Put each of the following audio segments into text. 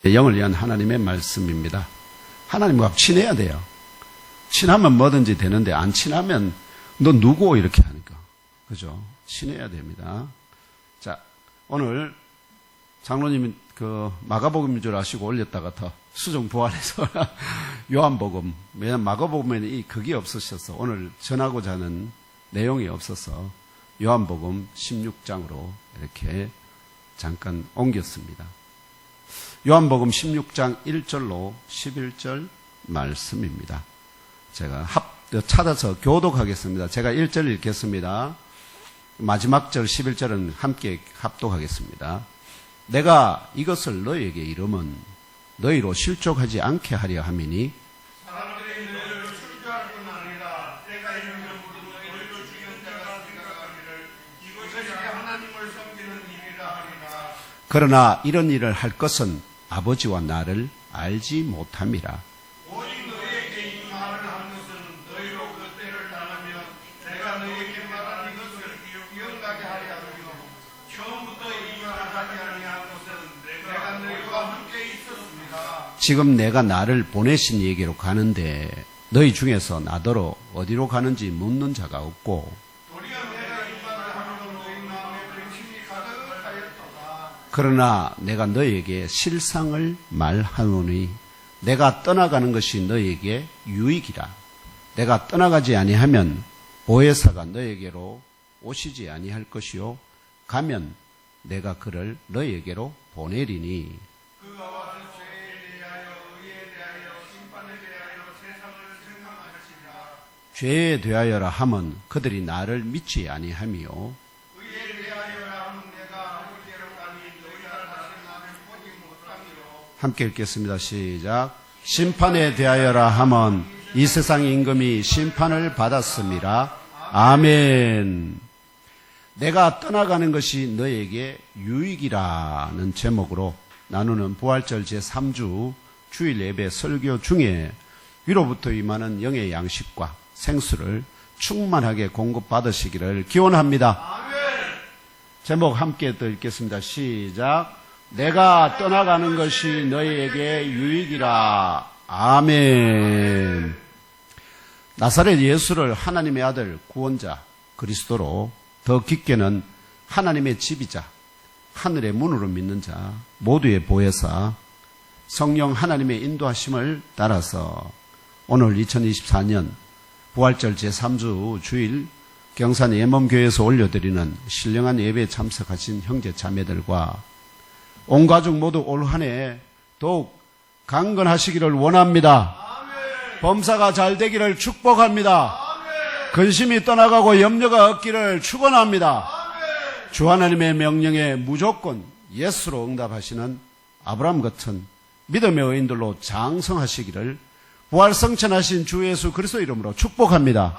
영을 위한 하나님의 말씀입니다. 하나님과 친해야 돼요. 친하면 뭐든지 되는데 안 친하면 너 누구 이렇게 하니까. 그죠? 친해야 됩니다. 자, 오늘 장로님이 마가복음인 줄 아시고 올렸다가 더 수정 보완해서 요한복음. 왜냐하면 마가복음에는 그게 없으셔서 오늘 전하고자 하는 내용이 없어서 요한복음 16장으로 이렇게 잠깐 옮겼습니다. 요한복음 16장 1절로 11절 말씀입니다. 제가 찾아서 교독하겠습니다. 제가 1절 읽겠습니다. 마지막 절 11절은 함께 합독하겠습니다. 내가 이것을 너희에게 이름은 너희로 실족하지 않게 하려 함이니 사람들이 너희를 출교할 뿐 아니라 내가 이름을 부르는 너희를 죽인 자가 생각하기를 이것이 하나님을 섬기는 일이라 하리라. 그러나 이런 일을 할 것은 아버지와 나를 알지 못함이라. 오직 너희에게 이 말을 한 것은 너희로 그 때를 당하면 내가 너희에게 말한 이것을 기억나게 하려 함이요 처음부터 이 말을 하게 아니한 것은 내가 너희와 함께 있었습니다. 지금 내가 나를 보내신 얘기로 가는데 너희 중에서 나더러 어디로 가는지 묻는 자가 없고 도리어 내가 이 말을 하면 너희 마음에 근심이 가득하였도다. 그러나 내가 너희에게 실상을 말하노니 내가 떠나가는 것이 너희에게 유익이라. 내가 떠나가지 아니하면 보혜사가 너희에게로 오시지 아니할 것이요 가면 내가 그를 너희에게로 보내리니 그가 와서 죄에 대하여 의에 대하여 심판에 대하여 세상을 생각하시리라. 죄에 대하여라 함은 그들이 나를 믿지 아니함이요 의에 대하여라 하면 내가 아버지께로 가니 너희가 다시 나를 보지 못하니로. 함께 읽겠습니다. 시작. 심판에 대하여라 함은 이 세상의 임금이 심판을 받았음이라. 아멘. 내가 떠나가는 것이 너에게 유익이라는 제목으로 나누는 부활절 제3주 주일 예배 설교 중에 위로부터 임하는 영의 양식과 생수를 충만하게 공급받으시기를 기원합니다. 제목 함께 또 읽겠습니다. 시작. 내가 떠나가는 것이 너희에게 유익이라. 아멘. 나사렛 예수를 하나님의 아들 구원자 그리스도로 더 깊게는 하나님의 집이자 하늘의 문으로 믿는 자 모두의 보혜사 성령 하나님의 인도하심을 따라서 오늘 2024년 부활절 제3주 주일 경산 예멈교회에서 올려드리는 신령한 예배에 참석하신 형제 자매들과 온 가족 모두 올 한 해 더욱 강건하시기를 원합니다. 범사가 잘 되기를 축복합니다. 근심이 떠나가고 염려가 없기를 축원합니다. 주 하나님의 명령에 무조건 예수로 응답하시는 아브라함 같은 믿음의 의인들로 장성하시기를 부활성천하신 주 예수 그리스도 이름으로 축복합니다.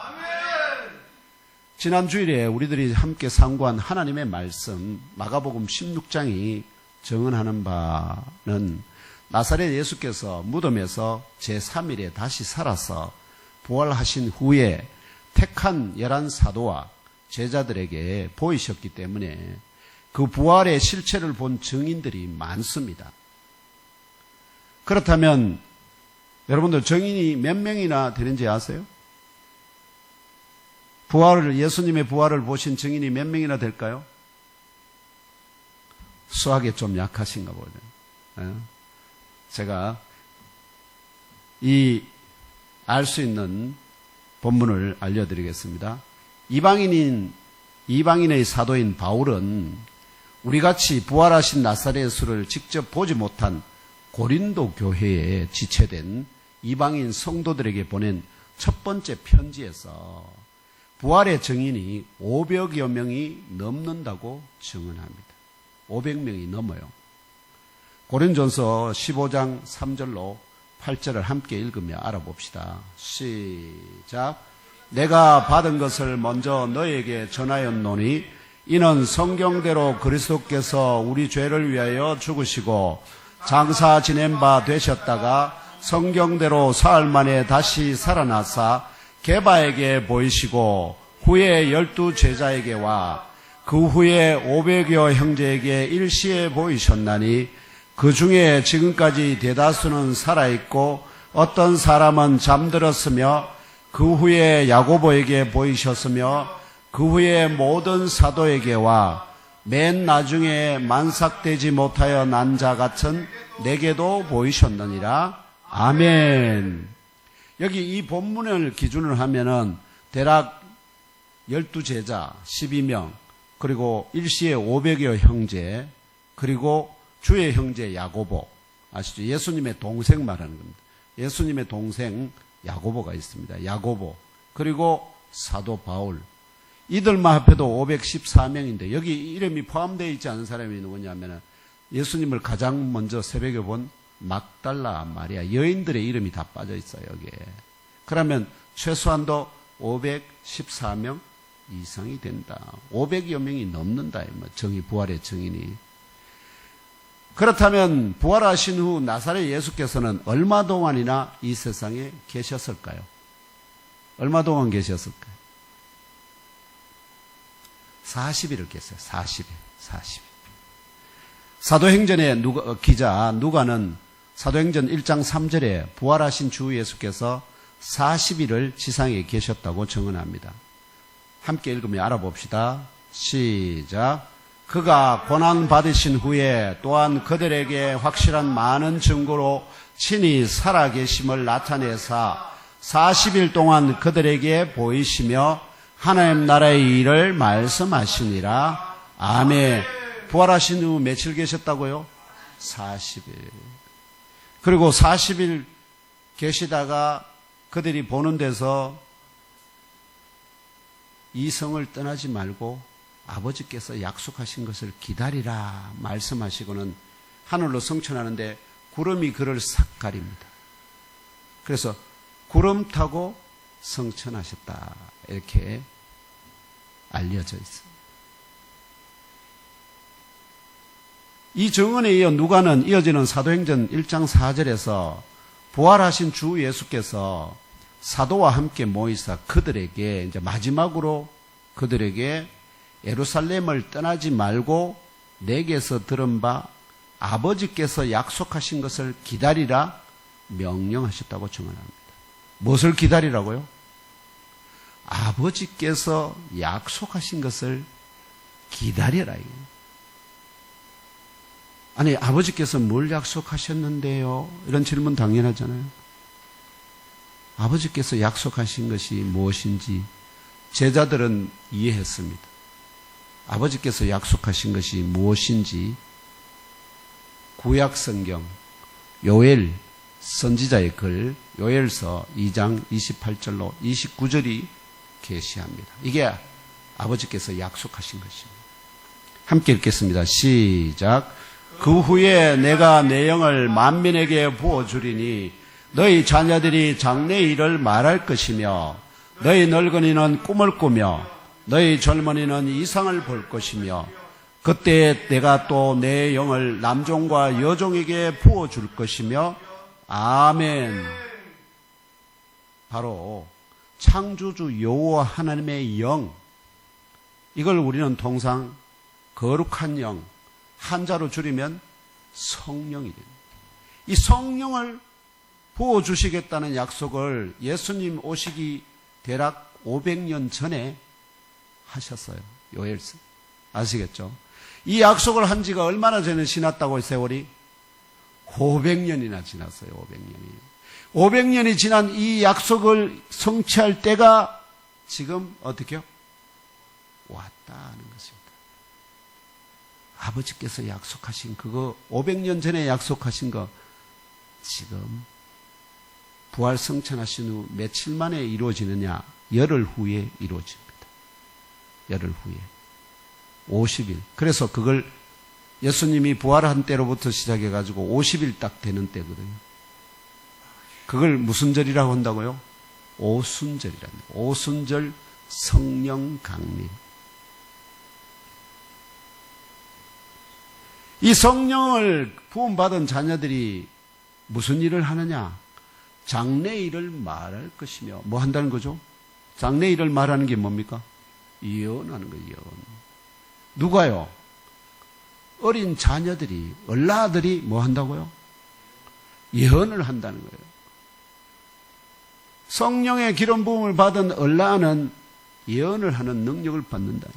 지난 주일에 우리들이 함께 상고한 하나님의 말씀 마가복음 16장이 증언하는 바는 나사렛 예수께서 무덤에서 제3일에 다시 살아서 부활하신 후에 택한 11사도와 제자들에게 보이셨기 때문에 그 부활의 실체를 본 증인들이 많습니다. 그렇다면 여러분들 증인이 몇 명이나 되는지 아세요? 예수님의 부활을 보신 증인이 몇 명이나 될까요? 수학에 좀 약하신가 보네요. 제가 알 수 있는 본문을 알려드리겠습니다. 이방인의 사도인 바울은 우리같이 부활하신 나사렛 예수를 직접 보지 못한 고린도 교회에 지체된 이방인 성도들에게 보낸 첫 번째 편지에서 부활의 증인이 500여 명이 넘는다고 증언합니다. 500명이 넘어요. 고린전서 15장 3절로 8절을 함께 읽으며 알아봅시다. 시작. 내가 받은 것을 먼저 너에게 전하였노니 이는 성경대로 그리스도께서 우리 죄를 위하여 죽으시고 장사 지낸 바 되셨다가 성경대로 사흘 만에 다시 살아나사 게바에게 보이시고 후에 12 제자에게와 그 후에 500여 형제에게 일시에 보이셨나니 그 중에 지금까지 대다수는 살아있고 어떤 사람은 잠들었으며 그 후에 야고보에게 보이셨으며 그 후에 모든 사도에게와 맨 나중에 만삭되지 못하여 난 자 같은 내게도 보이셨느니라. 아멘. 여기 이 본문을 기준으로 하면은 대략 12제자 12명, 그리고 일시에 500여 형제, 그리고 주의 형제 야고보, 아시죠? 예수님의 동생 말하는 겁니다. 예수님의 동생 야고보가 있습니다. 야고보, 그리고 사도 바울, 이들만 합해도 514명인데 여기 이름이 포함되어 있지 않은 사람이 누구냐면은 예수님을 가장 먼저 새벽에 본 막달라 마리아, 여인들의 이름이 다 빠져 있어요, 여기에. 그러면 최소한도 514명 이상이 된다. 500여 명이 넘는다. 정의, 부활의 증인이. 그렇다면 부활하신 후 나사렛 예수께서는 얼마 동안이나 이 세상에 계셨을까요? 얼마 동안 계셨을까요? 40일을 계세요. 40일. 사도행전의 기자 누가는 사도행전 1장 3절에 부활하신 주 예수께서 40일을 지상에 계셨다고 증언합니다. 함께 읽으며 알아봅시다. 시작. 그가 고난 받으신 후에 또한 그들에게 확실한 많은 증거로 친히 살아계심을 나타내사 40일 동안 그들에게 보이시며 하나님 나라의 일을 말씀하시니라. 아멘. 부활하신 후 며칠 계셨다고요? 40일. 그리고 40일 계시다가 그들이 보는 데서 이 성을 떠나지 말고 아버지께서 약속하신 것을 기다리라 말씀하시고는 하늘로 성천하는데 구름이 그를 싹 가립니다. 그래서 구름 타고 성천하셨다 이렇게 알려져 있습니다. 이 증언에 이어 누가는 이어지는 사도행전 1장 4절에서 부활하신 주 예수께서 사도와 함께 모이사 그들에게 이제 마지막으로 그들에게 예루살렘을 떠나지 말고 내게서 들은 바 아버지께서 약속하신 것을 기다리라 명령하셨다고 증언합니다. 무엇을 기다리라고요? 아버지께서 약속하신 것을 기다려라. 아니, 아버지께서 뭘 약속하셨는데요? 이런 질문 당연하잖아요. 아버지께서 약속하신 것이 무엇인지 제자들은 이해했습니다. 아버지께서 약속하신 것이 무엇인지 구약 성경 요엘 선지자의 글 요엘서 2장 28절로 29절이 계시합니다. 이게 아버지께서 약속하신 것입니다. 함께 읽겠습니다. 시작. 그 후에 내가 내 영을 만민에게 부어주리니 너희 자녀들이 장래 일을 말할 것이며 너희 늙은이는 꿈을 꾸며 너희 젊은이는 이상을 볼 것이며 그때 내가 또 내 영을 남종과 여종에게 부어줄 것이며 아멘. 바로 창조주 여호와 하나님의 영, 이걸 우리는 통상 거룩한 영, 한자로 줄이면 성령이 됩니다. 이 성령을 부어주시겠다는 약속을 예수님 오시기 대략 500년 전에 하셨어요. 요엘서. 아시겠죠? 이 약속을 한 지가 얼마나 전에 지났다고 세월이? 500년이나 지났어요. 500년이. 500년이 지난 이 약속을 성취할 때가 지금 어떻게요? 왔다는 것입니다. 아버지께서 약속하신 그거 500년 전에 약속하신 거 지금 부활 성천하신 후 며칠 만에 이루어지느냐? 열흘 후에 이루어집니다. 열흘 후에. 50일. 그래서 그걸 예수님이 부활한 때로부터 시작해가지고 50일 딱 되는 때거든요. 그걸 무슨 절이라고 한다고요? 오순절이랍니다. 오순절 성령 강림. 이 성령을 부음받은 자녀들이 무슨 일을 하느냐? 장래 일을 말할 것이며 뭐 한다는 거죠? 장래 일을 말하는 게 뭡니까? 예언하는 거예요. 예언. 누가요? 어린 자녀들이, 얼라들이 뭐 한다고요? 예언을 한다는 거예요. 성령의 기름 부음을 받은 얼라는 예언을 하는 능력을 받는다.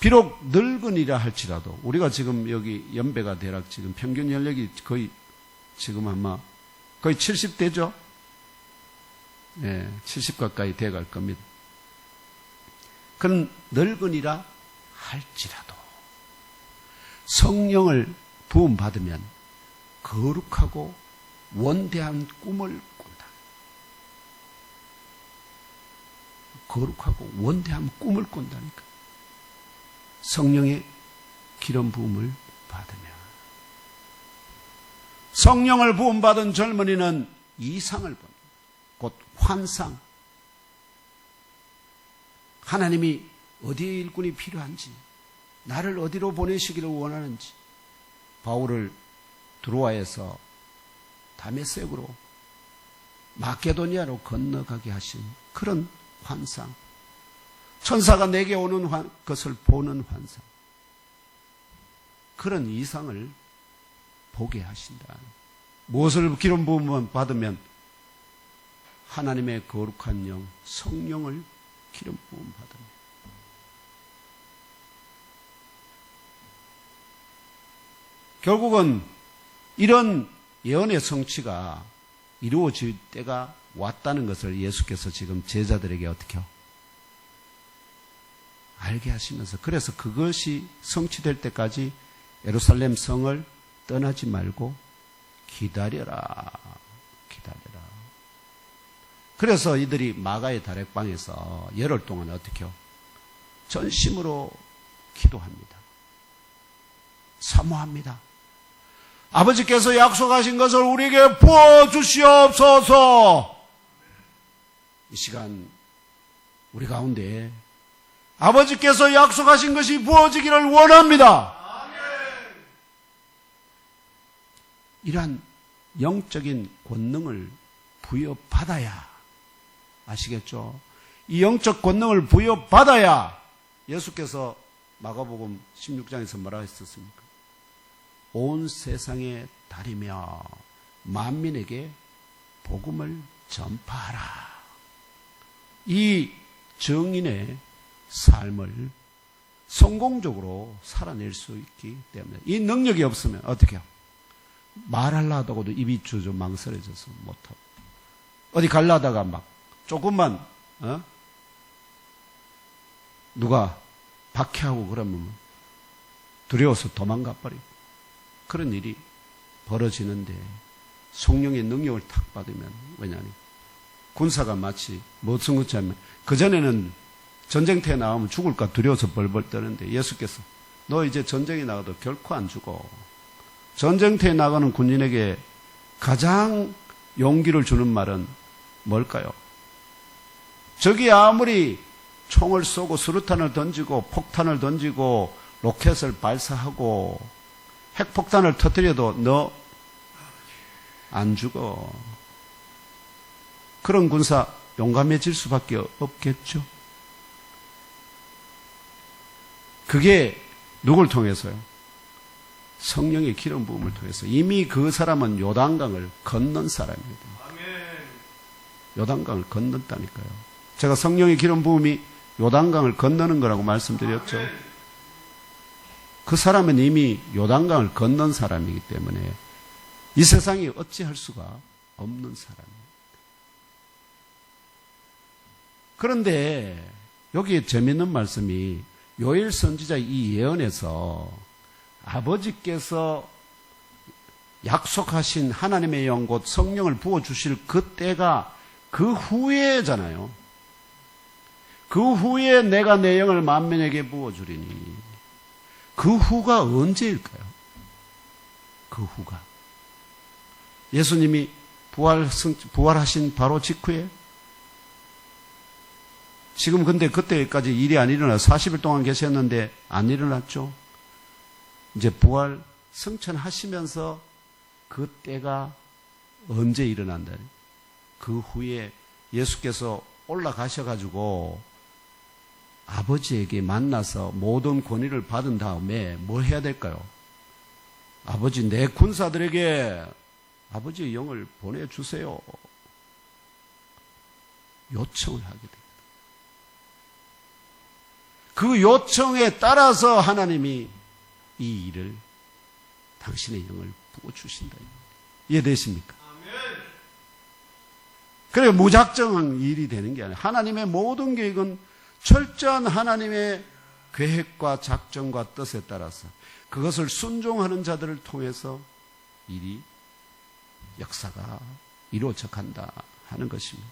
비록 늙은이라 할지라도, 우리가 지금 여기 연배가 대략 지금 평균 연령이 거의 지금 아마 거의 70대죠? 예, 70 가까이 돼 갈 겁니다. 그런 늙은이라 할지라도 성령을 부음받으면 거룩하고 원대한 꿈을 꾼다. 거룩하고 원대한 꿈을 꾼다니까. 성령의 기름 부음을 받으면. 성령을 부음받은 젊은이는 이상을 봅니다. 곧 환상. 하나님이 어디에 일꾼이 필요한지, 나를 어디로 보내시기를 원하는지, 바울을 드로아에서 다메섹으로 마케도니아로 건너가게 하신 그런 환상. 천사가 내게 오는 것을 보는 환상. 그런 이상을 보게 하신다. 무엇을 기름 부음만 받으면? 하나님의 거룩한 영, 성령을 기름 부음 받으면. 결국은 이런 예언의 성취가 이루어질 때가 왔다는 것을 예수께서 지금 제자들에게 어떻게 알게 하시면서, 그래서 그것이 성취될 때까지 예루살렘 성을 떠나지 말고 기다려라. 기다려라. 그래서 이들이 마가의 다락방에서 열흘 동안 어떻게 전심으로 기도합니다. 사모합니다. 아버지께서 약속하신 것을 우리에게 부어주시옵소서. 이 시간 우리 가운데 아버지께서 약속하신 것이 부어지기를 원합니다. 이러한 영적인 권능을 부여받아야, 아시겠죠? 이 영적 권능을 부여받아야 예수께서 마가복음 16장에서 뭐라고 했었습니까? 온 세상에 다니며 만민에게 복음을 전파하라. 이 증인의 삶을 성공적으로 살아낼 수 있기 때문에, 이 능력이 없으면 어떻게 해요? 말하려 하다가도 입이 주저 망설여져서 못하고, 어디 가려다가 막 조금만 누가 박해하고 그러면 두려워서 도망가 버리고, 그런 일이 벌어지는데, 성령의 능력을 탁 받으면, 왜냐하면 군사가 마치 무슨 것처럼, 그전에는 전쟁터에 나가면 죽을까 두려워서 벌벌 떠는데 예수께서 너 이제 전쟁에 나가도 결코 안 죽어. 전쟁터에 나가는 군인에게 가장 용기를 주는 말은 뭘까요? 적이 아무리 총을 쏘고 수류탄을 던지고 폭탄을 던지고 로켓을 발사하고 핵폭탄을 터뜨려도 너 안 죽어. 그런 군사 용감해질 수밖에 없겠죠. 그게 누굴 통해서요? 성령의 기름 부음을 통해서. 이미 그 사람은 요단강을 건넌 사람입니다. 요단강을 건넜다니까요. 제가 성령의 기름 부음이 요단강을 건너는 거라고 말씀드렸죠. 그 사람은 이미 요단강을 건넌 사람이기 때문에 이 세상이 어찌할 수가 없는 사람입니다. 그런데 여기에 재미있는 말씀이, 요엘 선지자 이 예언에서 아버지께서 약속하신 하나님의 영 곧 성령을 부어주실 그때가 그 후에잖아요. 그 후에 내가 내 영을 만민에게 부어주리니. 그 후가 언제일까요? 그 후가 예수님이 부활하신 바로 직후에, 지금 근데 그때까지 일이 안 일어나 40일 동안 계셨는데 안 일어났죠. 이제 부활 승천하시면서 그때가 언제 일어난다? 그 후에 예수께서 올라가셔가지고 아버지에게 만나서 모든 권위를 받은 다음에 뭐 해야 될까요? 아버지, 내 군사들에게 아버지의 영을 보내주세요. 요청을 하게 됩니다. 그 요청에 따라서 하나님이 이 일을 당신의 영을 부어주신다. 이해되십니까? 그래 무작정한 일이 되는 게 아니라 하나님의 모든 계획은 철저한 하나님의 계획과 작정과 뜻에 따라서 그것을 순종하는 자들을 통해서 일이 역사가 이루어져 간다 하는 것입니다.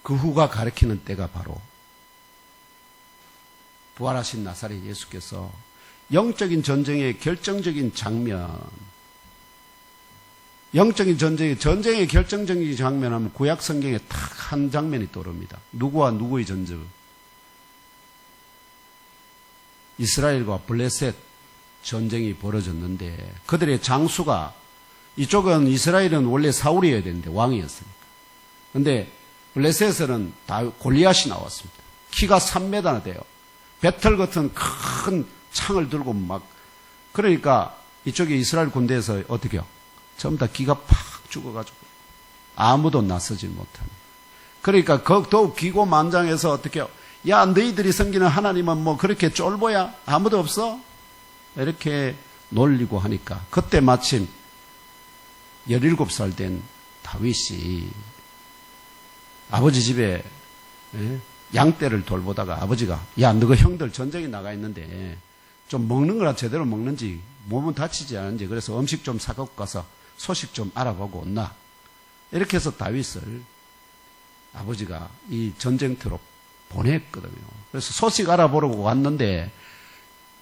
그 후가 가리키는 때가 바로 부활하신 나사렛 예수께서 영적인 전쟁의 결정적인 장면, 영적인 전쟁의 결정적인 장면 하면 구약 성경에 딱 한 장면이 떠오릅니다. 누구와 누구의 전쟁? 이스라엘과 블레셋 전쟁이 벌어졌는데 그들의 장수가 이쪽은 이스라엘은 원래 사울이어야 되는데 왕이었으니까. 그런데 블레셋에는 다 골리앗이 나왔습니다. 키가 3m나 돼요. 배틀 같은 큰 창을 들고 막 그러니까 이쪽에 이스라엘 군대에서 어떻게요? 전부 다 기가 팍 죽어가지고 아무도 나서지 못합니다. 그러니까 더욱 기고만장해서 어떻게요? 야 너희들이 섬기는 하나님은 뭐 그렇게 쫄보야? 아무도 없어? 이렇게 놀리고 하니까 그때 마침 17살 된 다윗이 아버지 집에 양떼를 돌보다가 아버지가 야 너가 형들 전쟁에 나가 있는데 좀 먹는 거라 제대로 먹는지 몸은 다치지 않은지 그래서 음식 좀 사갖고 가서 소식 좀 알아보고 온나. 이렇게 해서 다윗을 아버지가 이 전쟁터로 보냈거든요. 그래서 소식 알아보려고 왔는데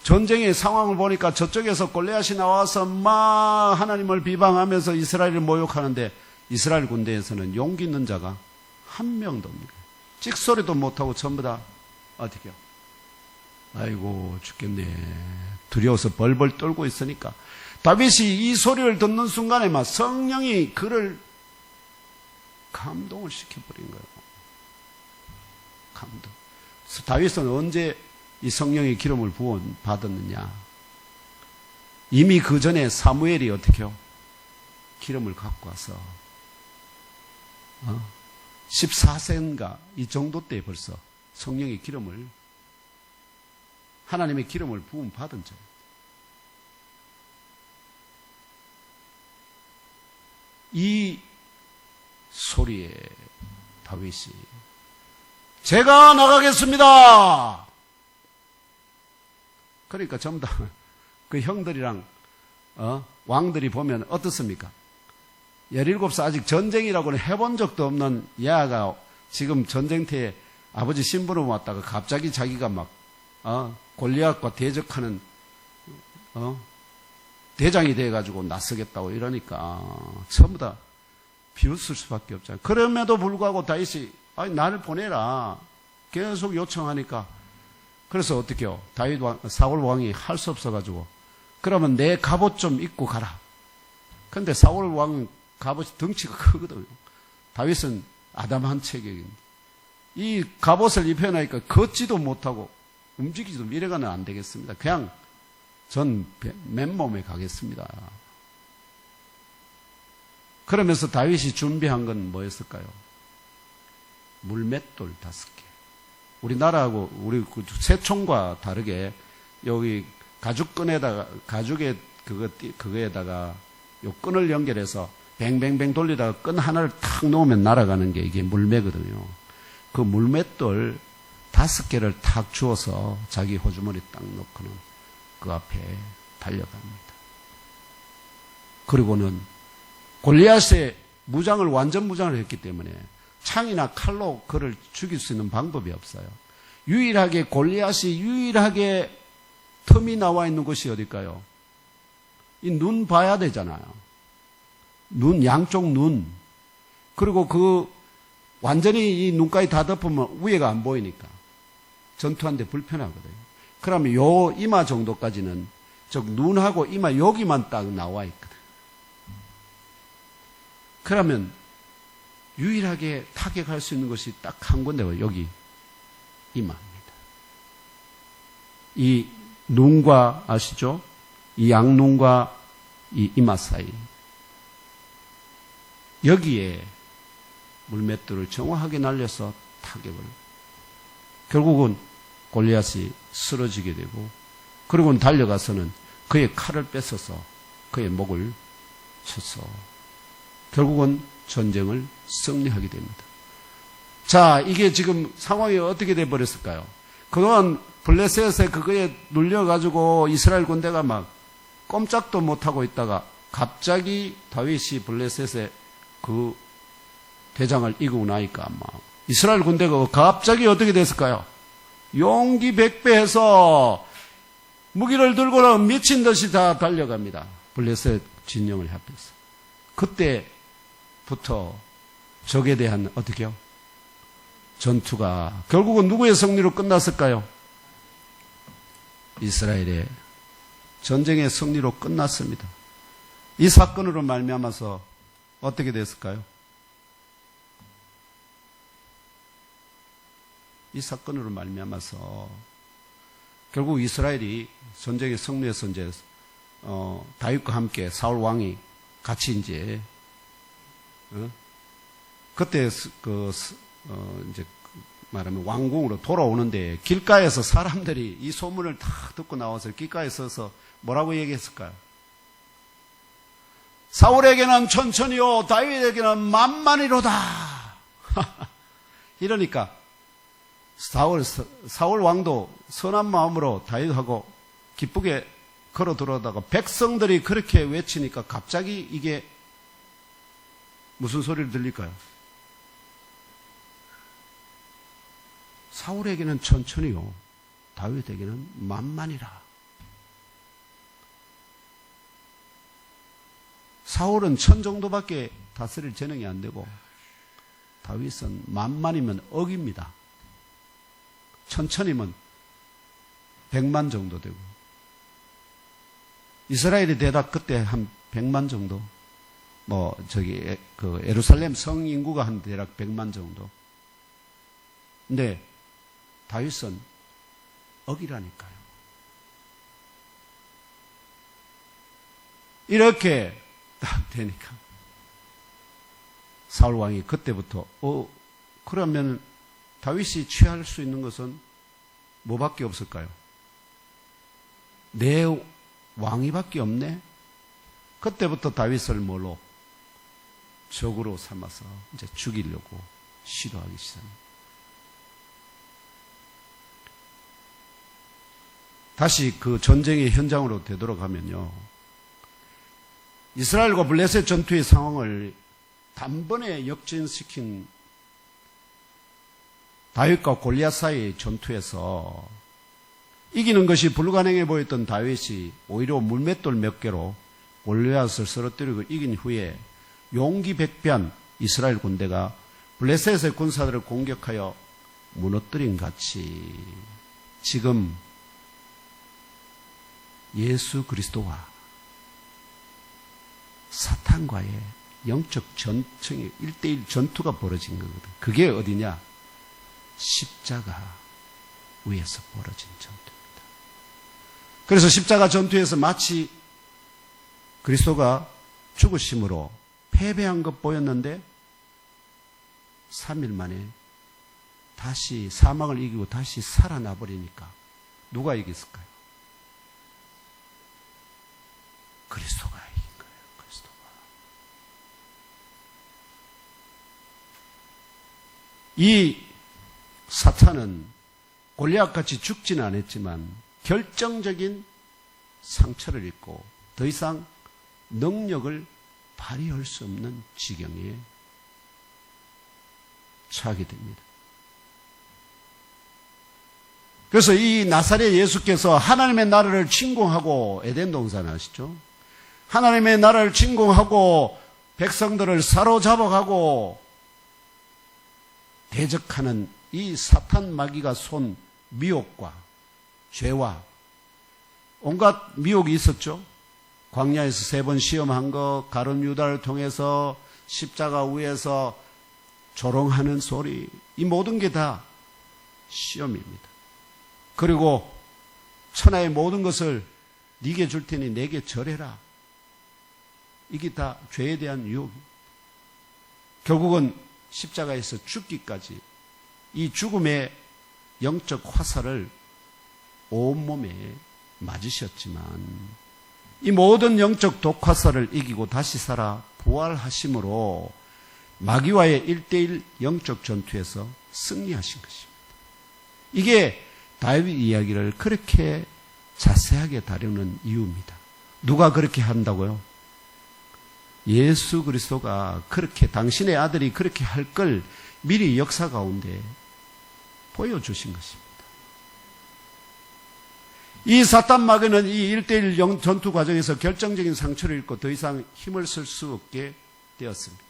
전쟁의 상황을 보니까 저쪽에서 골리앗이 나와서 막 하나님을 비방하면서 이스라엘을 모욕하는데 이스라엘 군대에서는 용기 있는 자가 한 명도 없는 거예요. 찍소리도 못하고 전부 다 어떻게요? 아이고 죽겠네. 두려워서 벌벌 떨고 있으니까 다윗이 이 소리를 듣는 순간에 막 성령이 그를 감동을 시켜버린 거예요. 감동. 그래서 다윗은 언제 이 성령의 기름을 부어 받았느냐? 이미 그 전에 사무엘이 어떻게요? 기름을 갖고 와서 14세인가 이 정도 때 벌써 성령의 기름을 하나님의 기름을 부음 받은 자. 이 소리에 다윗이 제가 나가겠습니다. 그러니까 전부 다 그 형들이랑 왕들이 보면 어떻습니까? 17살 아직 전쟁이라고는 해본 적도 없는 야가 지금 전쟁터에 아버지 심부름 왔다가 갑자기 자기가 막 골리앗과 대적하는 대장이 돼가지고 나서겠다고 이러니까 전부 다 비웃을 수밖에 없잖아요. 그럼에도 불구하고 다윗이 나를 보내라 계속 요청하니까 그래서 어떻게 해요? 사울 왕이 할 수 없어가지고 그러면 내 갑옷 좀 입고 가라. 근데 사울 왕은 갑옷이 덩치가 크거든요. 다윗은 아담한 체격인데 이 갑옷을 입혀놓으니까 걷지도 못하고 움직이지도 미래가는 안 되겠습니다. 그냥 전 맨몸에 가겠습니다. 그러면서 다윗이 준비한 건 뭐였을까요? 물맷돌 5개. 우리나라하고 우리 새총과 다르게 여기 가죽의 그거에다가 요 끈을 연결해서 뱅뱅뱅 돌리다가 끈 하나를 탁 놓으면 날아가는 게 이게 물매거든요. 그 물맷돌 5개를 탁 주어서 자기 호주머니 딱 넣고는 그 앞에 달려갑니다. 그리고는 골리앗의 무장을 완전 무장을 했기 때문에 창이나 칼로 그를 죽일 수 있는 방법이 없어요. 골리앗이 유일하게 틈이 나와 있는 곳이 어딜까요? 이 눈 봐야 되잖아요. 양쪽 눈. 그리고 완전히 이 눈까지 다 덮으면 위에가 안 보이니까 전투하는데 불편하거든요. 그러면 요 이마 정도까지는 눈하고 이마 여기만 딱 나와 있거든. 그러면 유일하게 타격할 수 있는 것이 딱 한 군데가 여기 임합니다. 이 눈과 아시죠? 이 양눈과 이 이마 사이 여기에 물맷돌을 정확하게 날려서 타격을 결국은 골리앗이 쓰러지게 되고 그리고는 달려가서는 그의 칼을 뺏어서 그의 목을 쳐서 결국은 전쟁을 승리하게 됩니다. 자, 이게 지금 상황이 어떻게 돼 버렸을까요? 그동안 블레셋에 그거에 눌려가지고 이스라엘 군대가 막 꼼짝도 못하고 있다가 갑자기 다윗이 블레셋의 그 대장을 이기고 나니까 막 이스라엘 군대가 갑자기 어떻게 됐을까요? 용기 백배해서 무기를 들고는 미친 듯이 다 달려갑니다. 블레셋 진영을 향해서. 그때부터 적에 대한 어떻게요? 전투가 결국은 누구의 승리로 끝났을까요? 이스라엘의 전쟁의 승리로 끝났습니다. 이 사건으로 말미암아서 어떻게 됐을까요? 이 사건으로 말미암아서 결국 이스라엘이 전쟁에 승리해서 이제 다윗과 함께 사울 왕이 같이 이제 그때 이제 말하면 왕궁으로 돌아오는데 길가에서 사람들이 이 소문을 다 듣고 나와서 길가에 서서 뭐라고 얘기했을까요? 사울에게는 천천히요 다윗에게는 만만히로다. 이러니까 사울 왕도 선한 마음으로 다윗하고 기쁘게 걸어 들어오다가 백성들이 그렇게 외치니까 갑자기 이게 무슨 소리를 들릴까요? 사울에게는 천천히요 다윗에게는 만만이라. 사울은 1000 정도밖에 다스릴 재능이 안 되고 다윗은 만만이면 억입니다. 천천히면 100만 정도 되고 이스라엘이 대략 그때 한 100만 정도 예루살렘 성 인구가 한 대략 100만 정도. 근데 다윗은 억이라니까요. 이렇게 딱 되니까 사울 왕이 그때부터 그러면 다윗이 취할 수 있는 것은 뭐밖에 없을까요? 내 왕위밖에 없네? 그때부터 다윗을 뭘로? 적으로 삼아서 이제 죽이려고 시도하기 시작합니다. 다시 그 전쟁의 현장으로 되돌아가면요. 이스라엘과 블레셋 전투의 상황을 단번에 역전시킨 다윗과 골리앗 사이의 전투에서 이기는 것이 불가능해 보였던 다윗이 오히려 물맷돌 몇 개로 골리앗을 쓰러뜨리고 이긴 후에 용기 백배한 이스라엘 군대가 블레셋의 군사들을 공격하여 무너뜨린 같이 지금 예수 그리스도와 사탄과의 영적 전쟁의 1대1 전투가 벌어진 거거든. 그게 어디냐? 십자가 위에서 벌어진 전투입니다. 그래서 십자가 전투에서 마치 그리스도가 죽으심으로 패배한 것 보였는데 3일 만에 다시 사망을 이기고 다시 살아나 버리니까 누가 이겼을까요? 그리스도가 이긴 거예요. 그리스도가. 이 사탄은 골리앗같이 죽지는 않았지만 결정적인 상처를 입고 더 이상 능력을 발휘할 수 없는 지경에 처하게 됩니다. 그래서 이 나사렛 예수께서 하나님의 나라를 침공하고 에덴 동산 아시죠? 하나님의 나라를 침공하고 백성들을 사로잡아가고 대적하는 이 사탄 마귀가 쏜 미혹과 죄와 온갖 미혹이 있었죠. 광야에서 3번 시험한 거, 가룟 유다를 통해서 십자가 위에서 조롱하는 소리, 이 모든 게 다 시험입니다. 그리고 천하의 모든 것을 네게 줄 테니 내게 절해라. 이게 다 죄에 대한 유혹입니다. 결국은 십자가에서 죽기까지 이 죽음의 영적 화살을 온몸에 맞으셨지만 이 모든 영적 독화살을 이기고 다시 살아 부활하심으로 마귀와의 1대1 영적 전투에서 승리하신 것입니다. 이게 다윗 이야기를 그렇게 자세하게 다루는 이유입니다. 누가 그렇게 한다고요? 예수 그리스도가 그렇게 당신의 아들이 그렇게 할 걸 미리 역사 가운데 보여주신 것입니다. 이 사탄 마귀는 이 1대1 전투 과정에서 결정적인 상처를 입고 더 이상 힘을 쓸 수 없게 되었습니다.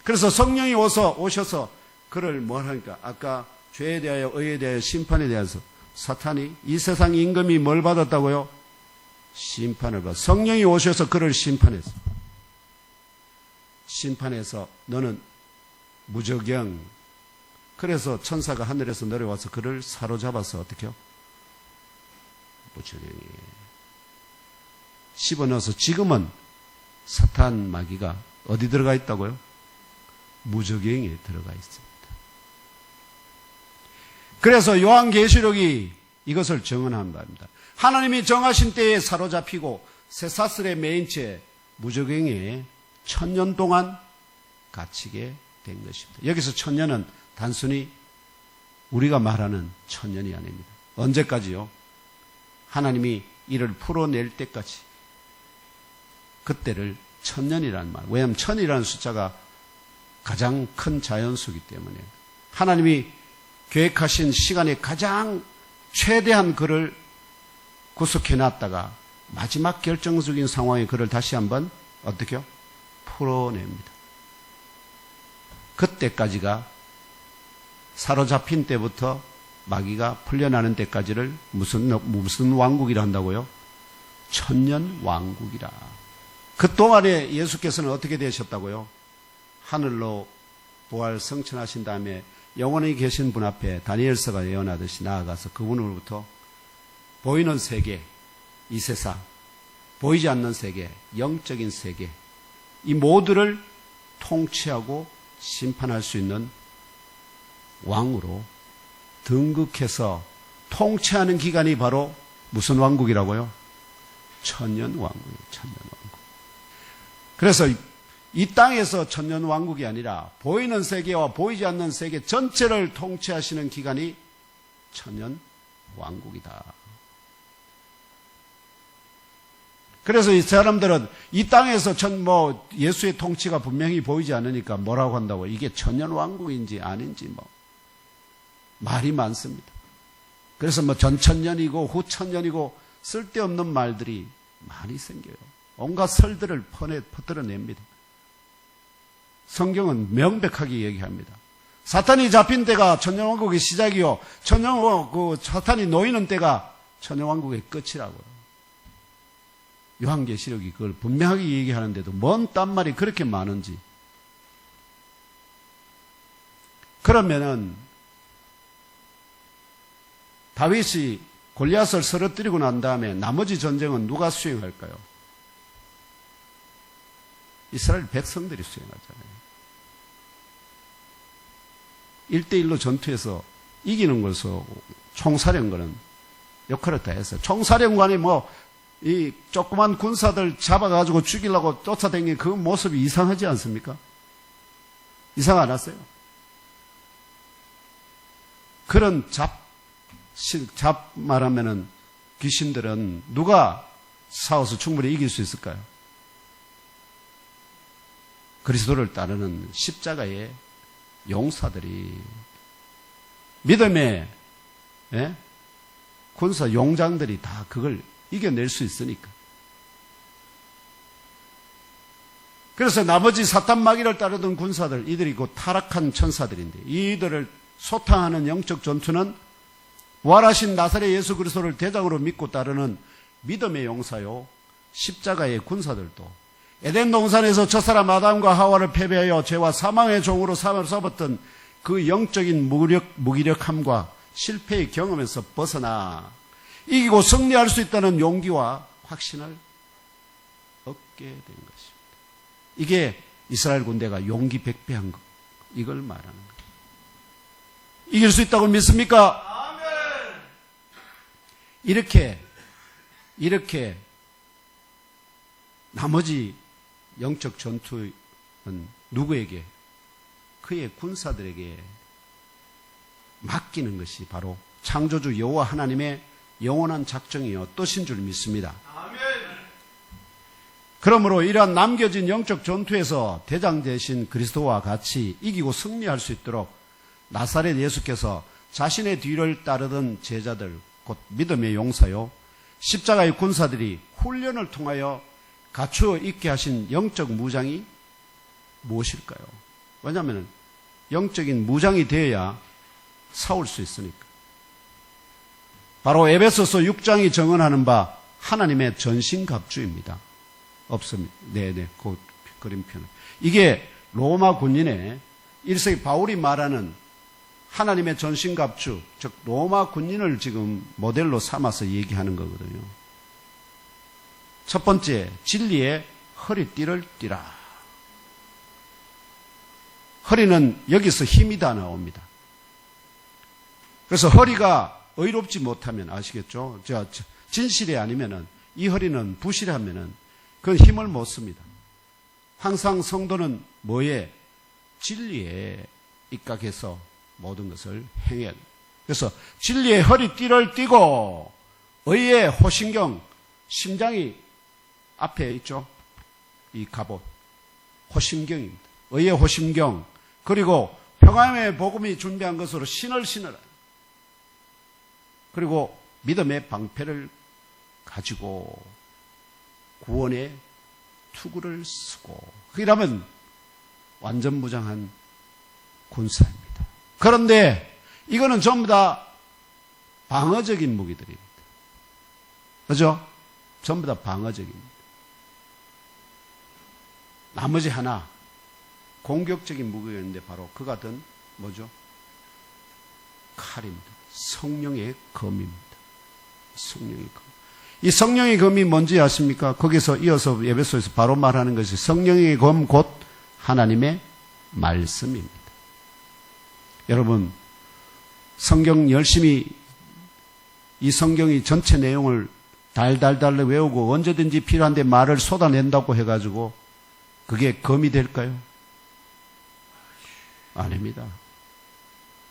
그래서 성령이 오셔서 그를 뭘 하니까 아까 죄에 대하여 의에 대하여 심판에 대해서 사탄이 이 세상 임금이 뭘 받았다고요? 심판을 받았어요. 성령이 오셔서 그를 심판했어요. 심판해서 너는 무저경. 그래서 천사가 하늘에서 내려와서 그를 사로잡아서 어떻게 해요? 무저경에 집어넣어서 지금은 사탄 마귀가 어디 들어가 있다고요? 무저경에 들어가 있습니다. 그래서 요한계시록이 이것을 정언한 바입니다. 하나님이 정하신 때에 사로잡히고 쇠사슬에 매인 채 무저경에 1000년 동안 갇히게 된 것입니다. 여기서 1000년은 단순히 우리가 말하는 1000년이 아닙니다. 언제까지요? 하나님이 이를 풀어낼 때까지. 그때를 1000년이라는 말. 왜냐하면 1000이라는 숫자가 가장 큰 자연수이기 때문에 하나님이 계획하신 시간에 가장 최대한 그를 구속해놨다가 마지막 결정적인 상황에 그를 다시 한번 어떻게요? 풀어냅니다. 그때까지가 사로잡힌 때부터 마귀가 풀려나는 때까지를 무슨 왕국이라 한다고요? 1000년 왕국이라. 그 동안에 예수께서는 어떻게 되셨다고요? 하늘로 부활 성천하신 다음에 영원히 계신 분 앞에 다니엘서가 예언하듯이 나아가서 그분으로부터 보이는 세계, 이 세상, 보이지 않는 세계, 영적인 세계, 이 모두를 통치하고 심판할 수 있는 왕으로 등극해서 통치하는 기간이 바로 무슨 왕국이라고요? 1000년 왕국이에요. 1000년 왕국. 그래서 이 땅에서 1000년 왕국이 아니라 보이는 세계와 보이지 않는 세계 전체를 통치하시는 기간이 1000년 왕국이다. 그래서 이 사람들은 이 땅에서 예수의 통치가 분명히 보이지 않으니까 뭐라고 한다고? 이게 1000년 왕국인지 아닌지 말이 많습니다. 그래서 전천년이고 후천년이고 쓸데없는 말들이 많이 생겨요. 온갖 설들을 퍼뜨려냅니다. 성경은 명백하게 얘기합니다. 사탄이 잡힌 때가 천년왕국의 시작이요. 사탄이 놓이는 때가 천년왕국의 끝이라고요. 요한계시록이 그걸 분명하게 얘기하는데도 뭔 딴말이 그렇게 많은지. 그러면은 다윗이 골리앗을 쓰러뜨리고 난 다음에 나머지 전쟁은 누가 수행할까요? 이스라엘 백성들이 수행하잖아요. 1대1로 전투에서 이기는 것으로 총사령관은 역할을 다 했어요. 총사령관이 이 조그만 군사들 잡아가지고 죽이려고 쫓아다니는 그 모습이 이상하지 않습니까? 이상 안 왔어요? 그런 말하면은 귀신들은 누가 싸워서 충분히 이길 수 있을까요? 그리스도를 따르는 십자가의 용사들이 믿음의 군사 용장들이 다 그걸 이겨낼 수 있으니까. 그래서 나머지 사탄 마귀를 따르던 군사들, 이들이 곧 타락한 천사들인데 이들을 소탕하는 영적 전투는 부활하신 나사렛 예수 그리스도를 대장으로 믿고 따르는 믿음의 용사요 십자가의 군사들도 에덴 동산에서 저 사람 아담과 하와를 패배하여 죄와 사망의 종으로 삼았던 그 영적인 무기력함과 실패의 경험에서 벗어나 이기고 승리할 수 있다는 용기와 확신을 얻게 된 것입니다. 이게 이스라엘 군대가 용기 백배한 것, 이걸 말하는 거예요. 이길 수 있다고 믿습니까? 아멘. 이렇게 나머지 영적 전투는 누구에게? 그의 군사들에게 맡기는 것이 바로 창조주 여호와 하나님의 영원한 작정이요 뜻인 줄 믿습니다. 아멘. 그러므로 이러한 남겨진 영적 전투에서 대장 되신 그리스도와 같이 이기고 승리할 수 있도록 나사렛 예수께서 자신의 뒤를 따르던 제자들, 곧 믿음의 용사요 십자가의 군사들이 훈련을 통하여 갖추어 있게 하신 영적 무장이 무엇일까요? 왜냐하면 영적인 무장이 되어야 싸울 수 있으니까. 바로 에베소서 6장이 정언하는 바 하나님의 전신갑주입니다. 없습니다. 네네, 그 그림표는. 이게 로마 군인의 1세기 바울이 말하는 하나님의 전신갑주, 즉 로마 군인을 지금 모델로 삼아서 얘기하는 거거든요. 첫 번째, 진리의 허리띠를 띠라. 허리는 여기서 힘이 다 나옵니다. 그래서 허리가 의롭지 못하면 아시겠죠? 진실이 아니면은 이 허리는 부실하면은 그건 힘을 못 씁니다. 항상 성도는 뭐에? 진리에 입각해서 모든 것을 행해야 됩니다. 그래서 진리의 허리띠를 띠고 의의 호신경, 심장이 앞에 있죠? 이 갑옷, 호심경입니다. 의의 호심경, 그리고 평안의 복음이 준비한 것으로 신을 신으라. 그리고 믿음의 방패를 가지고 구원의 투구를 쓰고, 그러면 완전 무장한 군사입니다. 그런데 이거는 전부 다 방어적인 무기들입니다. 그죠? 전부 다 방어적입니다. 나머지 하나 공격적인 무기가 있는데 바로 그가 든 뭐죠? 칼입니다. 성령의 검입니다. 성령의 검. 이 성령의 검이 뭔지 아십니까? 거기서 이어서 에베소에서 바로 말하는 것이 성령의 검 곧 하나님의 말씀입니다. 여러분, 성경 열심히 이 성경이 전체 내용을 달달달 외우고 언제든지 필요한데 말을 쏟아낸다고 해가지고 그게 검이 될까요? 아닙니다.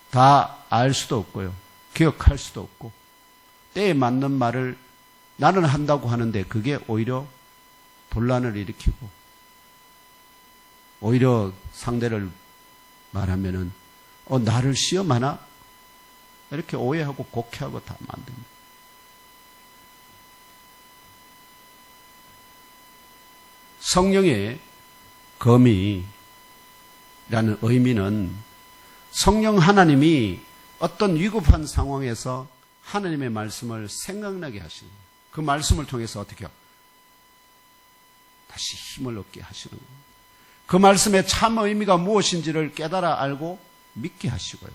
다 알 수도 없고요. 기억할 수도 없고 때에 맞는 말을 나는 한다고 하는데 그게 오히려 분란을 일으키고 오히려 상대를 말하면은 나를 시험하나? 이렇게 오해하고 곡해하고 다 만듭니다. 성령의 검이라는 의미는 성령 하나님이 어떤 위급한 상황에서 하나님의 말씀을 생각나게 하시는 거예요. 그 말씀을 통해서 어떻게 해요? 다시 힘을 얻게 하시는 거예요. 그 말씀의 참 의미가 무엇인지를 깨달아 알고 믿게 하시고요.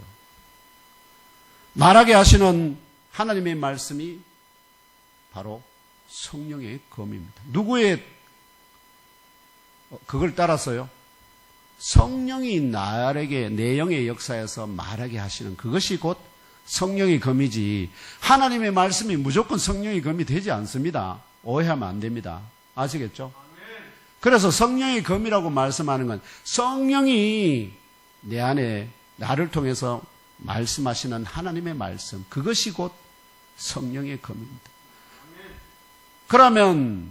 말하게 하시는 하나님의 말씀이 바로 성령의 검입니다. 누구의 그걸 따라서요? 성령이 나에게 내 영의 역사에서 말하게 하시는 그것이 곧 성령의 검이지 하나님의 말씀이 무조건 성령의 검이 되지 않습니다. 오해하면 안 됩니다. 아시겠죠? 그래서 성령의 검이라고 말씀하는 건 성령이 내 안에 나를 통해서 말씀하시는 하나님의 말씀, 그것이 곧 성령의 검입니다. 그러면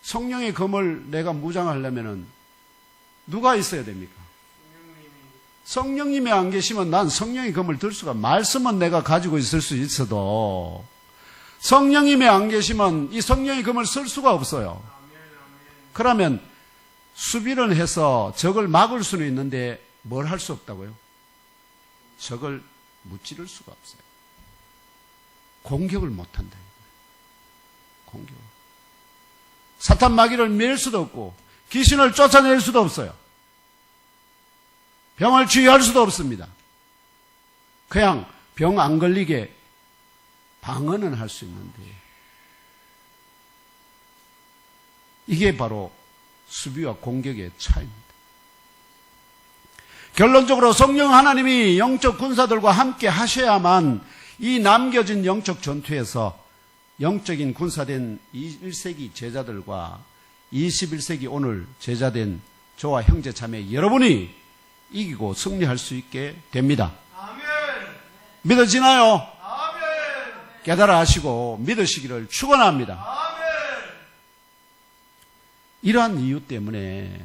성령의 검을 내가 무장하려면은 누가 있어야 됩니까? 성령님이 안 계시면 난 성령의 검을 들 수가, 말씀은 내가 가지고 있을 수 있어도 성령님이 안 계시면 이 성령의 검을 쓸 수가 없어요. 그러면 수비를 해서 적을 막을 수는 있는데 뭘 할 수 없다고요? 적을 무찌를 수가 없어요. 공격을 못한다. 공격. 사탄 마귀를 밀 수도 없고 귀신을 쫓아낼 수도 없어요. 병을 치유할 수도 없습니다. 그냥 병 안 걸리게 방어는 할 수 있는데, 이게 바로 수비와 공격의 차이입니다. 결론적으로 성령 하나님이 영적 군사들과 함께 하셔야만 이 남겨진 영적 전투에서 영적인 군사된 1세기 제자들과 21세기 오늘 제자된 저와 형제 자매 여러분이 이기고 승리할 수 있게 됩니다. 아멘. 믿어지나요? 아멘. 깨달아 하시고 믿으시기를 축원합니다. 아멘. 이러한 이유 때문에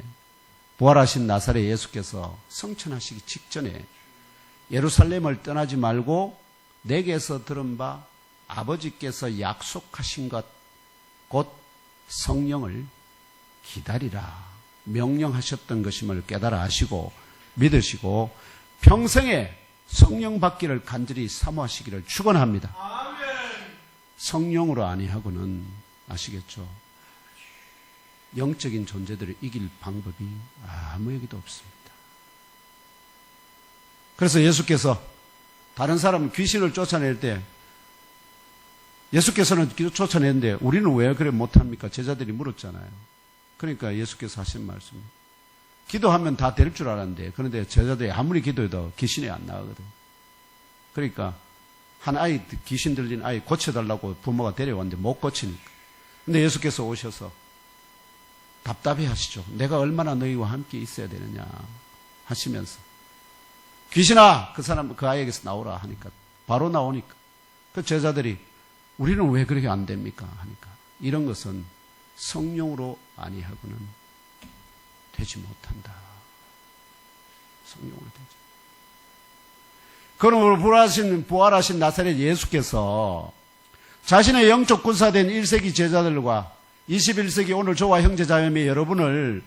부활하신 나사렛 예수께서 성천하시기 직전에 예루살렘을 떠나지 말고 내게서 들은 바 아버지께서 약속하신 것 곧 성령을 기다리라 명령하셨던 것임을 깨달아 하시고 믿으시고 평생에 성령 받기를 간절히 사모하시기를 축원합니다. 아멘. 성령으로 아니하고는 아시겠죠? 영적인 존재들을 이길 방법이 아무에게도 없습니다. 그래서 예수께서 다른 사람은 귀신을 쫓아낼 때 예수께서는 쫓아내는데 우리는 왜 그래 못합니까? 제자들이 물었잖아요. 그러니까 예수께서 하신 말씀, 기도하면 다 될 줄 알았는데 그런데 제자들이 아무리 기도해도 귀신이 안 나가거든. 그러니까 한 아이, 귀신 들린 아이 고쳐달라고 부모가 데려왔는데 못 고치니까. 근데 예수께서 오셔서 답답해 하시죠. 내가 얼마나 너희와 함께 있어야 되느냐 하시면서 귀신아, 그 아이에게서 나오라 하니까 바로 나오니까 그 제자들이 우리는 왜 그렇게 안 됩니까? 하니까 이런 것은 성령으로 아니하고는 되지 못한다. 성령으로 되지. 그러므로 부활하신 나사렛 예수께서 자신의 영적 군사된 1세기 제자들과 21세기 오늘 저와 형제자매 여러분을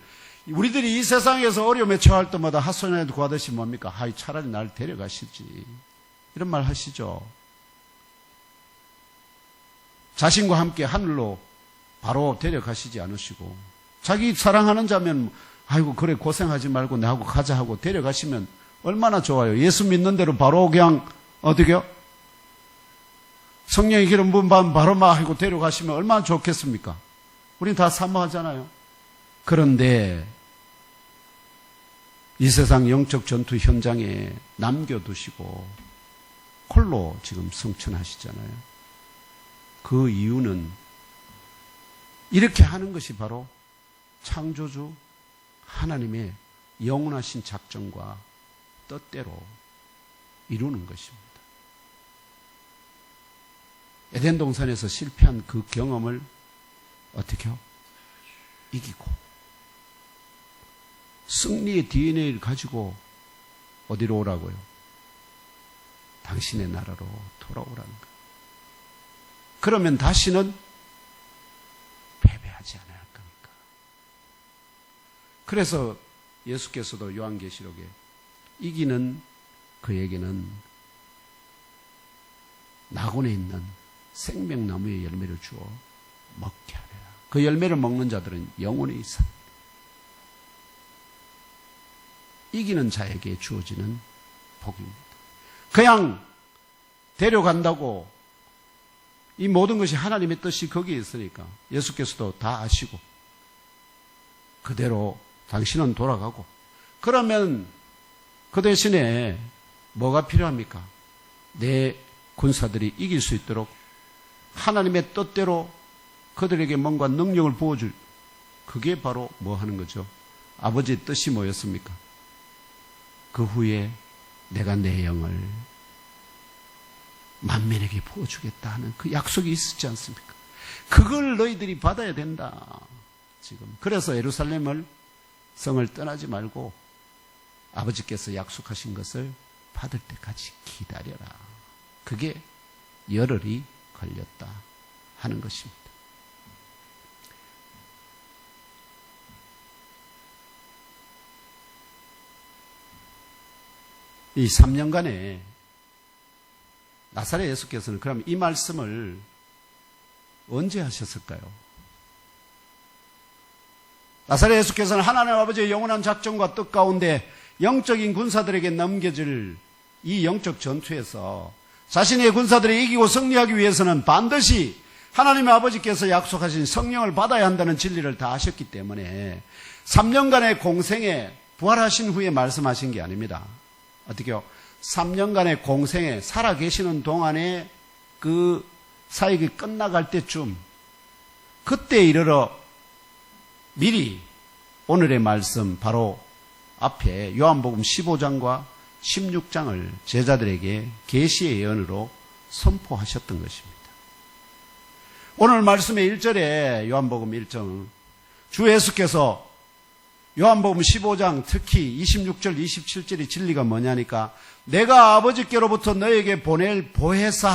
우리들이 이 세상에서 어려움에 처할 때마다 핫소리도 구하듯이 뭡니까? 하이 차라리 날 데려가시지. 이런 말 하시죠. 자신과 함께 하늘로 바로 데려가시지 않으시고 자기 사랑하는 자면 아이고 그래 고생하지 말고 나하고 가자 하고 데려가시면 얼마나 좋아요. 예수 믿는 대로 바로 그냥 어떻게요? 성령의 기름 부음 받으면 바로 막 하고 데려가시면 얼마나 좋겠습니까? 우린 다 사모하잖아요. 그런데 이 세상 영적 전투 현장에 남겨두시고 홀로 지금 성천하시잖아요. 그 이유는 이렇게 하는 것이 바로 창조주 하나님의 영원하신 작정과 뜻대로 이루는 것입니다. 에덴 동산에서 실패한 그 경험을 어떻게 이기고 승리의 DNA를 가지고 어디로 오라고요? 당신의 나라로 돌아오라는 거예요. 그러면 다시는 패배하지 않을 겁니까? 그래서 예수께서도 요한계시록에 이기는 그에게는 낙원에 있는 생명나무의 열매를 주어 먹게 하리라. 그 열매를 먹는 자들은 영원히 삽니다. 이기는 자에게 주어지는 복입니다. 그냥 데려간다고 이 모든 것이 하나님의 뜻이 거기에 있으니까 예수께서도 다 아시고 그대로 당신은 돌아가고 그러면 그 대신에 뭐가 필요합니까? 내 군사들이 이길 수 있도록 하나님의 뜻대로 그들에게 뭔가 능력을 부어줄, 그게 바로 뭐 하는 거죠? 아버지의 뜻이 뭐였습니까? 그 후에 내가 내 영을 만민에게 부어주겠다 하는 그 약속이 있었지 않습니까? 그걸 너희들이 받아야 된다. 지금. 그래서 예루살렘을 성을 떠나지 말고 아버지께서 약속하신 것을 받을 때까지 기다려라. 그게 열흘이 걸렸다 하는 것입니다. 이 3년간에 나사렛 예수께서는 그럼 이 말씀을 언제 하셨을까요? 나사렛 예수께서는 하나님 아버지의 영원한 작정과 뜻 가운데 영적인 군사들에게 넘겨질 이 영적 전투에서 자신의 군사들이 이기고 승리하기 위해서는 반드시 하나님의 아버지께서 약속하신 성령을 받아야 한다는 진리를 다 아셨기 때문에 3년간의 공생에 부활하신 후에 말씀하신 게 아닙니다. 어떻게요? 3년간의 공생에 살아계시는 동안에 그 사역이 끝나갈 때쯤 그때 이르러 미리 오늘의 말씀 바로 앞에 요한복음 15장과 16장을 제자들에게 계시의 예언으로 선포하셨던 것입니다. 오늘 말씀의 1절에 요한복음 1장 주 예수께서 요한복음 15장 특히 26절 27절의 진리가 뭐냐니까 내가 아버지께로부터 너에게 보낼 보혜사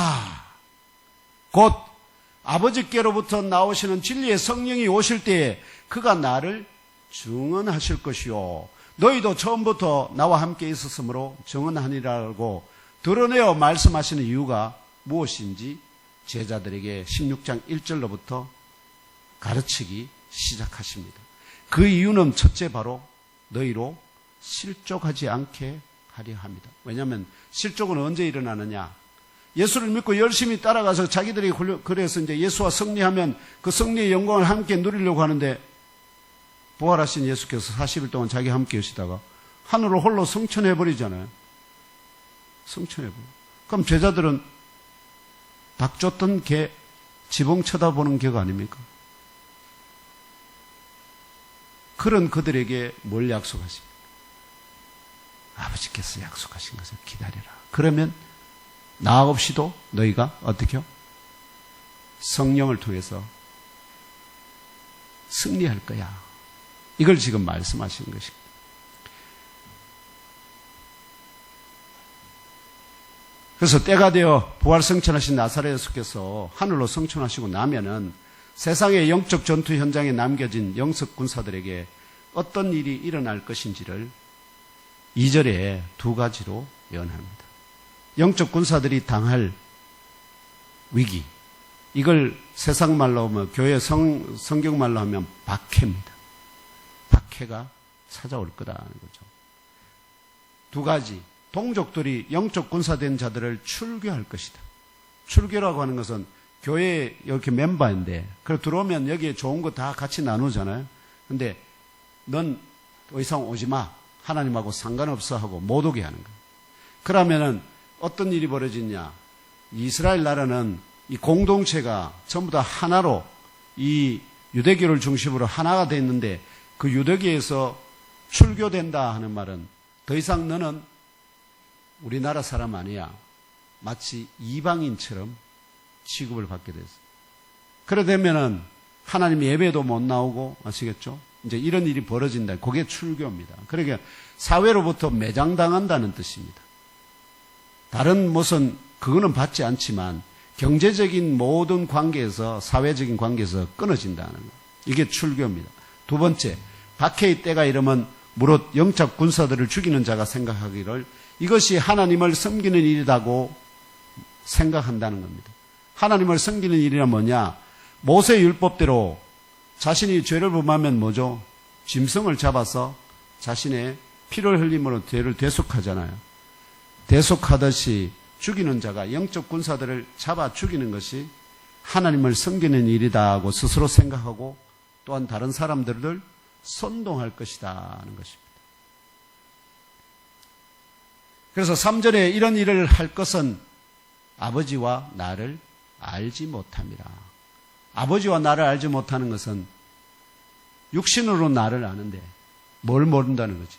곧 아버지께로부터 나오시는 진리의 성령이 오실 때에 그가 나를 증언하실 것이요 너희도 처음부터 나와 함께 있었으므로 증언하니라고 드러내어 말씀하시는 이유가 무엇인지 제자들에게 16장 1절로부터 가르치기 시작하십니다. 그 이유는 첫째 바로 너희로 실족하지 않게 하려 합니다. 왜냐하면 실족은 언제 일어나느냐? 예수를 믿고 열심히 따라가서 자기들이 그래서 이제 예수와 승리하면 그 승리의 영광을 함께 누리려고 하는데 부활하신 예수께서 40일 동안 자기 함께 계시다가 하늘을 홀로 승천해버리잖아요. 승천해버려. 그럼 제자들은 닭 쫓던 개 지붕 쳐다보는 개가 아닙니까? 그런 그들에게 뭘 약속하십니까? 아버지께서 약속하신 것을 기다리라. 그러면 나 없이도 너희가 어떻게요? 성령을 통해서 승리할 거야. 이걸 지금 말씀하시는 것입니다. 그래서 때가 되어 부활 승천하신 나사렛 예수께서 하늘로 승천하시고 나면은 세상의 영적 전투 현장에 남겨진 영적 군사들에게 어떤 일이 일어날 것인지를 2절에 두 가지로 예언합니다. 영적 군사들이 당할 위기, 이걸 세상 말로 하면 교회 성경 말로 하면 박해입니다. 박해가 찾아올 거라는 거죠. 두 가지, 동족들이 영적 군사된 자들을 출교할 것이다. 출교라고 하는 것은 교회에 이렇게 멤버인데 그래 들어오면 여기에 좋은 거 다 같이 나누잖아요. 근데 넌 더 이상 오지 마. 하나님하고 상관없어 하고 못 오게 하는 거예요. 그러면은 어떤 일이 벌어지냐? 이스라엘 나라는 이 공동체가 전부 다 하나로 이 유대교를 중심으로 하나가 됐는데 그 유대교에서 출교된다 하는 말은 더 이상 너는 우리나라 사람 아니야. 마치 이방인처럼 취급을 받게 됐어요. 그래 되면은 하나님 예배도 못 나오고 아시겠죠? 이제 이런 일이 벌어진다. 그게 출교입니다. 그러니까 사회로부터 매장당한다는 뜻입니다. 다른 무슨 그거는 받지 않지만 경제적인 모든 관계에서 사회적인 관계에서 끊어진다는 거. 이게 출교입니다. 두 번째, 박해의 때가 이르면 무릇 영적 군사들을 죽이는 자가 생각하기를 이것이 하나님을 섬기는 일이라고 생각한다는 겁니다. 하나님을 섬기는 일이란 뭐냐? 모세 율법대로 자신이 죄를 범하면 뭐죠? 짐승을 잡아서 자신의 피를 흘림으로 죄를 대속하잖아요. 대속하듯이 죽이는 자가 영적 군사들을 잡아 죽이는 것이 하나님을 섬기는 일이다 고 스스로 생각하고 또한 다른 사람들을 선동할 것이다 하는 것입니다. 그래서 3절에 이런 일을 할 것은 아버지와 나를 알지 못함이라. 아버지와 나를 알지 못하는 것은 육신으로 나를 아는데 뭘 모른다는 거지?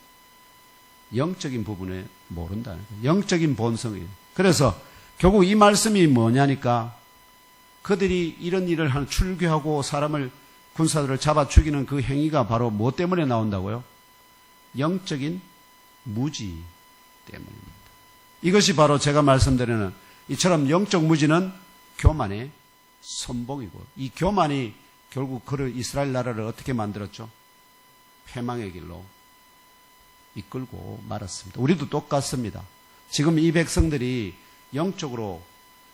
영적인 부분에 모른다는 거예요. 영적인 본성이에요. 그래서 결국 이 말씀이 뭐냐니까 그들이 이런 일을 하는 출교하고 사람을 군사들을 잡아 죽이는 그 행위가 바로 뭐 때문에 나온다고요? 영적인 무지 때문입니다. 이것이 바로 제가 말씀드리는 이처럼 영적 무지는 교만의 선봉이고 이 교만이 결국 그 이스라엘 나라를 어떻게 만들었죠? 패망의 길로 이끌고 말았습니다. 우리도 똑같습니다. 지금 이 백성들이 영적으로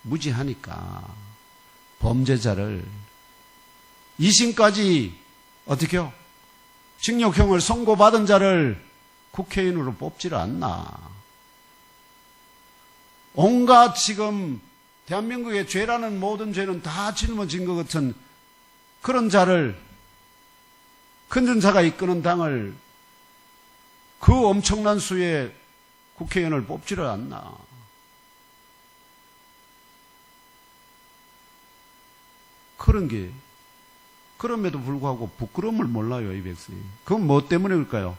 무지하니까 범죄자를 이심까지 어떻게요? 징역형을 선고받은 자를 국회의원으로 뽑지를 않나. 온갖 지금 대한민국의 죄라는 모든 죄는 다 짊어진 것 같은 그런 자를, 큰 자가 이끄는 당을 그 엄청난 수의 국회의원을 뽑지를 않나. 그런 게, 그럼에도 불구하고 부끄러움을 몰라요, 이 백성이. 그건 뭐 때문일까요?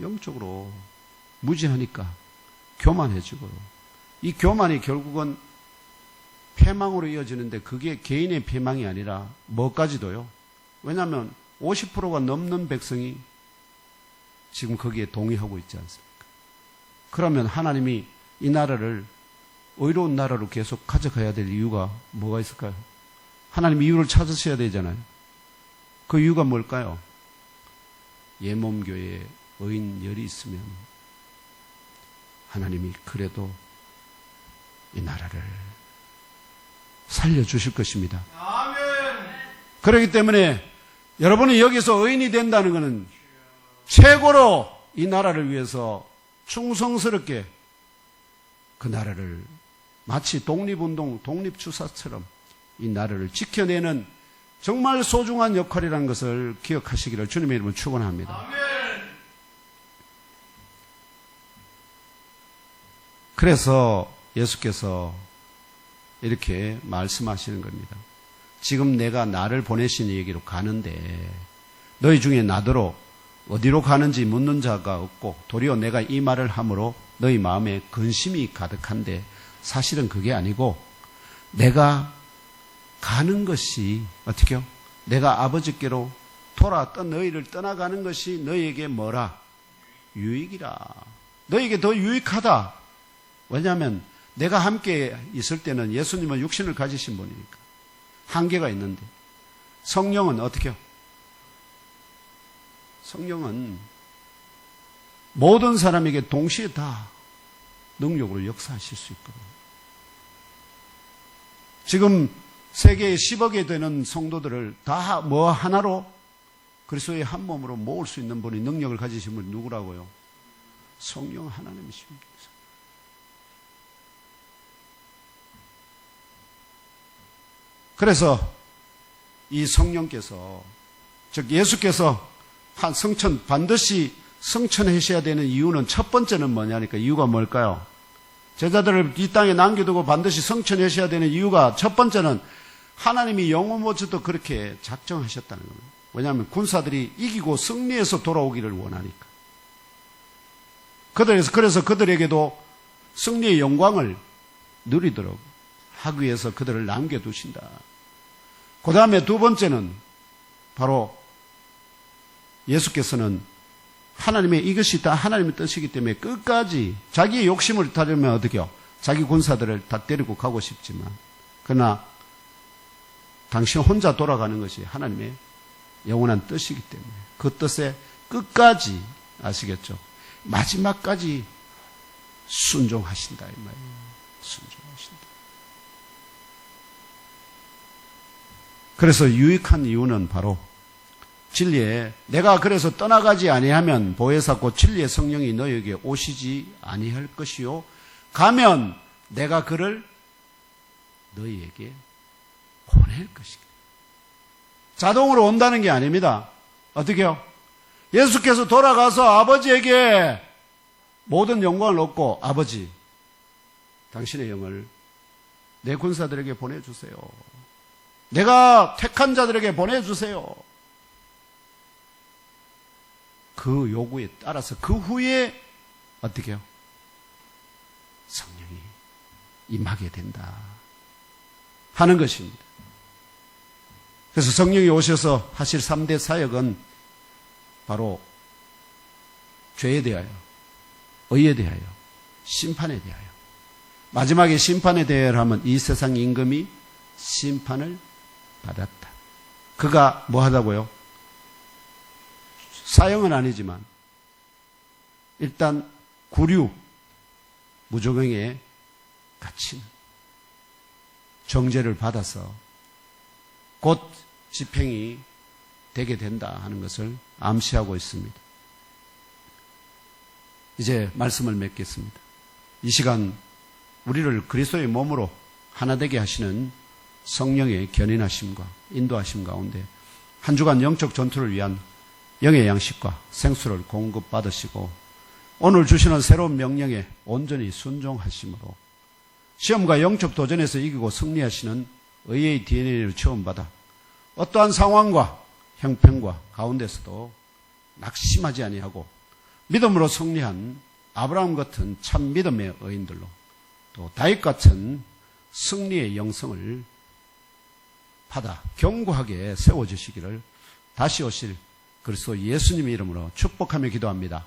영적으로 무지하니까 교만해지고요. 이 교만이 결국은 패망으로 이어지는데 그게 개인의 패망이 아니라 뭐까지도요. 왜냐하면 50%가 넘는 백성이 지금 거기에 동의하고 있지 않습니까? 그러면 하나님이 이 나라를 의로운 나라로 계속 가져가야 될 이유가 뭐가 있을까요? 하나님 이유를 찾으셔야 되잖아요. 그 이유가 뭘까요? 예몸교회에 의인 열이 있으면 하나님이 그래도 이 나라를 살려주실 것입니다. 아멘. 그렇기 때문에 여러분이 여기서 의인이 된다는 것은 최고로 이 나라를 위해서 충성스럽게 그 나라를 마치 독립운동, 독립투사처럼 이 나라를 지켜내는 정말 소중한 역할이라는 것을 기억하시기를 주님의 이름으로 축원합니다. 아멘. 그래서 예수께서 이렇게 말씀하시는 겁니다. 지금 내가 나를 보내신 얘기로 가는데 너희 중에 나더러 어디로 가는지 묻는 자가 없고 도리어 내가 이 말을 함으로 너희 마음에 근심이 가득한데 사실은 그게 아니고 내가 가는 것이 어떻게요? 내가 아버지께로 돌아왔던 너희를 떠나가는 것이 너희에게 뭐라? 유익이라. 너희에게 더 유익하다. 왜냐하면 내가 함께 있을 때는 예수님은 육신을 가지신 분이니까 한계가 있는데 성령은 어떻게요? 성령은 모든 사람에게 동시에 다 능력으로 역사하실 수 있거든요. 지금 세계에 10억에 되는 성도들을 다 뭐 하나로 그리스도의 한 몸으로 모을 수 있는 분이 능력을 가지신 분이 누구라고요? 성령 하나님이십니다. 그래서 이 성령께서, 즉 예수께서 한 성천, 반드시 성천하셔야 되는 이유는 첫 번째는 뭐냐니까 이유가 뭘까요? 제자들을 이 땅에 남겨두고 반드시 성천하셔야 되는 이유가 첫 번째는 하나님이 영원모처도 그렇게 작정하셨다는 겁니다. 왜냐하면 군사들이 이기고 승리해서 돌아오기를 원하니까. 그래서 그들에게도 승리의 영광을 누리도록 하기 위해서 그들을 남겨두신다. 그 다음에 두 번째는 바로 예수께서는 하나님의 이것이 다 하나님의 뜻이기 때문에 끝까지 자기의 욕심을 따르면 어떻게요? 자기 군사들을 다 데리고 가고 싶지만 그러나 당신 혼자 돌아가는 것이 하나님의 영원한 뜻이기 때문에 그 뜻에 끝까지 아시겠죠? 마지막까지 순종하신다 이 말이에요. 순종하신다. 그래서 유익한 이유는 바로 진리에 내가 그래서 떠나가지 아니하면 보혜사 곧 진리의 성령이 너희에게 오시지 아니할 것이요 가면 내가 그를 너희에게 보낼 것이다. 자동으로 온다는 게 아닙니다. 어떻게요? 예수께서 돌아가서 아버지에게 모든 영광을 얻고 아버지 당신의 영을 내 군사들에게 보내주세요. 내가 택한 자들에게 보내주세요. 그 요구에 따라서 그 후에 어떻게 해요? 성령이 임하게 된다 하는 것입니다. 그래서 성령이 오셔서 하실 3대 사역은 바로 죄에 대하여, 의에 대하여, 심판에 대하여. 마지막에 심판에 대하여 하면 이 세상 임금이 심판을 받았다. 그가 뭐 하다고요? 사형은 아니지만 일단 구류, 무조경에 갇히는 정죄를 받아서 곧 집행이 되게 된다 하는 것을 암시하고 있습니다. 이제 말씀을 맺겠습니다. 이 시간 우리를 그리스도의 몸으로 하나 되게 하시는 성령의 견인하심과 인도하심 가운데 한 주간 영적 전투를 위한 영의 양식과 생수를 공급받으시고 오늘 주시는 새로운 명령에 온전히 순종하심으로 시험과 영적 도전에서 이기고 승리하시는 의의 DNA를 체험받아 어떠한 상황과 형편과 가운데서도 낙심하지 아니하고 믿음으로 승리한 아브라함 같은 참 믿음의 의인들로 또 다윗 같은 승리의 영성을 받아 견고하게 세워주시기를 다시 오실 그리스도 예수님의 이름으로 축복하며 기도합니다.